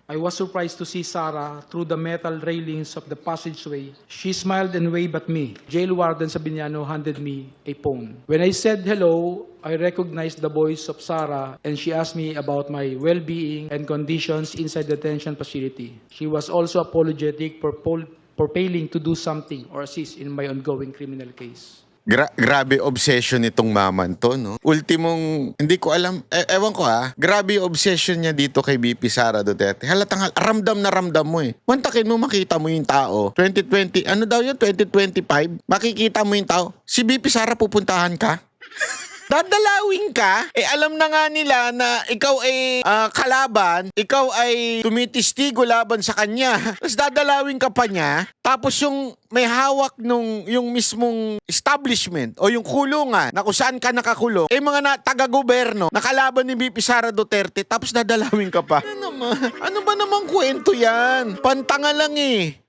I was surprised to see Sarah through the metal railings of the passageway. She smiled and waved at me. Jail Warden Sabiniano handed me a phone. When I said hello, I recognized the voice of Sarah and she asked me about my well-being and conditions inside the detention facility. She was also apologetic for failing to do something or assist in my ongoing criminal case. Grabe obsession nitong maman to, no? Ultimong, hindi ko alam, ewan ko ha, grabe yung obsession niya dito kay BP Sara Duterte. Halatang ramdam na ramdam mo eh. Mantakin mo, makita mo yung tao. 2020, ano daw yun? 2025? Makikita mo yung tao. Si BP Sara pupuntahan ka? Dadalawin ka, alam na nga nila na ikaw ay kalaban, ikaw ay tumitistigo laban sa kanya. Tapos dadalawin ka pa niya, tapos yung may hawak yung mismong establishment o yung kulungan na kung saan ka nakakulong, mga taga-gobyerno, nakalaban ni BP Sara Duterte, tapos dadalawin ka pa. Ano ba namang kwento yan? Pantanga lang eh.